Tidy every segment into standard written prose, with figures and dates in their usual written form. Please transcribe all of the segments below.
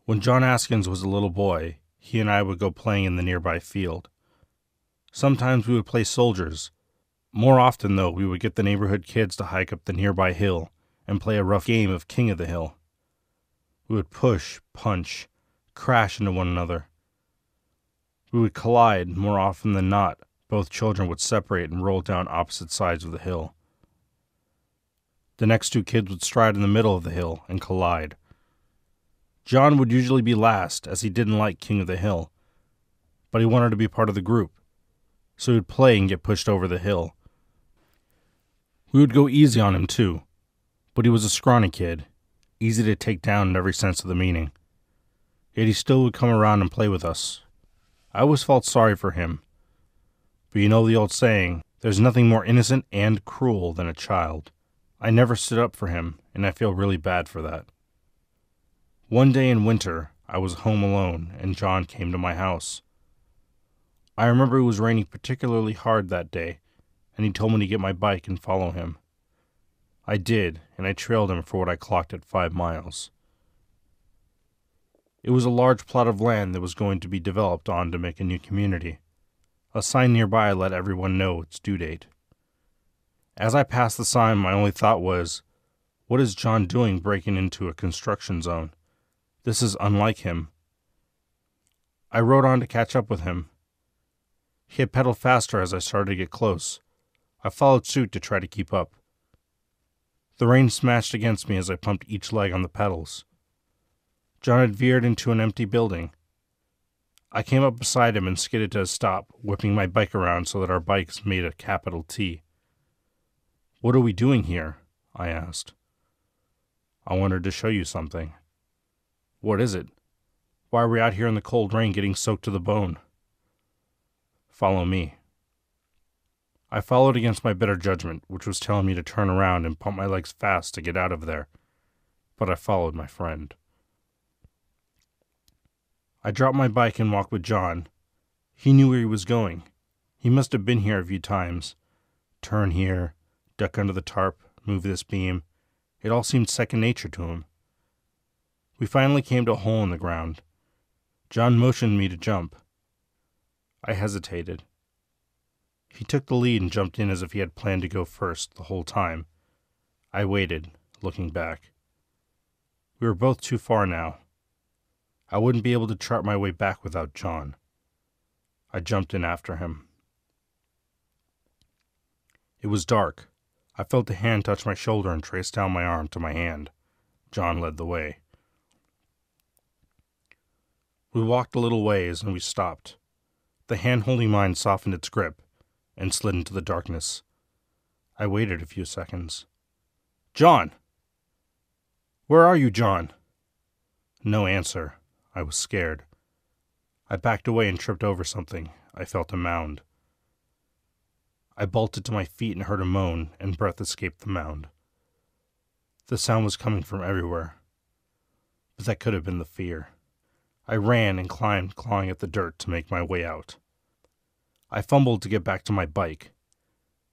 When John Askins was a little boy, he and I would go playing in the nearby field. Sometimes we would play soldiers. More often, though, we would get the neighborhood kids to hike up the nearby hill and play a rough game of King of the Hill. We would push, punch, crash into one another. We would collide. More often than not, both children would separate and roll down opposite sides of the hill. The next two kids would stride in the middle of the hill and collide. John would usually be last, as he didn't like King of the Hill, but he wanted to be part of the group, so he would play and get pushed over the hill. We would go easy on him too, but he was a scrawny kid, easy to take down in every sense of the meaning. Yet he still would come around and play with us. I always felt sorry for him, but you know the old saying, there's nothing more innocent and cruel than a child. I never stood up for him, and I feel really bad for that. One day in winter, I was home alone, and John came to my house. I remember it was raining particularly hard that day, and he told me to get my bike and follow him. I did, and I trailed him for what I clocked at 5 miles. It was a large plot of land that was going to be developed on to make a new community. A sign nearby let everyone know its due date. As I passed the sign, my only thought was, what is John doing breaking into a construction zone? This is unlike him. I rode on to catch up with him. He had pedaled faster as I started to get close. I followed suit to try to keep up. The rain smashed against me as I pumped each leg on the pedals. John had veered into an empty building. I came up beside him and skidded to a stop, whipping my bike around so that our bikes made a capital T. "What are we doing here?" I asked. "I wanted to show you something." "What is it? Why are we out here in the cold rain getting soaked to the bone?" "Follow me." I followed against my better judgment, which was telling me to turn around and pump my legs fast to get out of there. But I followed my friend. I dropped my bike and walked with John. He knew where he was going. He must have been here a few times. Turn here, duck under the tarp, move this beam. It all seemed second nature to him. We finally came to a hole in the ground. John motioned me to jump. I hesitated. He took the lead and jumped in as if he had planned to go first the whole time. I waited, looking back. We were both too far now. I wouldn't be able to chart my way back without John. I jumped in after him. It was dark. I felt a hand touch my shoulder and trace down my arm to my hand. John led the way. We walked a little ways and we stopped. The hand holding mine softened its grip and slid into the darkness. I waited a few seconds. "John! Where are you, John?" No answer. I was scared. I backed away and tripped over something. I felt a mound. I bolted to my feet and heard a moan, and breath escaped the mound. The sound was coming from everywhere, but that could have been the fear. I ran and climbed, clawing at the dirt to make my way out. I fumbled to get back to my bike.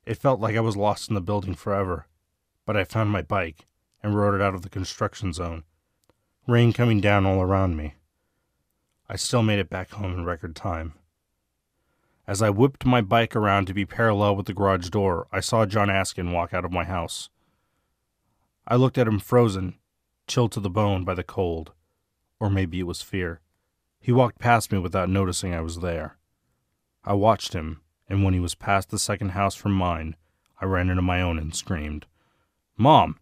It felt like I was lost in the building forever, but I found my bike and rode it out of the construction zone, rain coming down all around me. I still made it back home in record time. As I whipped my bike around to be parallel with the garage door, I saw John Askin walk out of my house. I looked at him frozen, chilled to the bone by the cold. Or maybe it was fear. He walked past me without noticing I was there. I watched him, and when he was past the second house from mine, I ran into my own and screamed, "Mom!"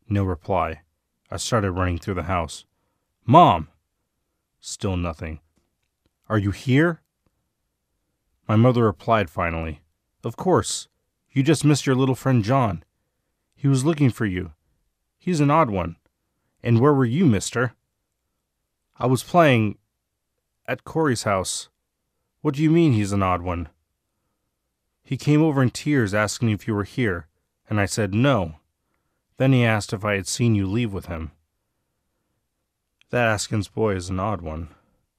No reply. I started running through the house. "Mom!" Still nothing. "Are you here?" My mother replied finally, "Of course. You just missed your little friend John. He was looking for you. He's an odd one. And where were you, mister?" "I was playing at Corey's house." "What do you mean he's an odd one?" "He came over in tears asking if you were here, and I said no. Then he asked if I had seen you leave with him." "That Askins boy is an odd one."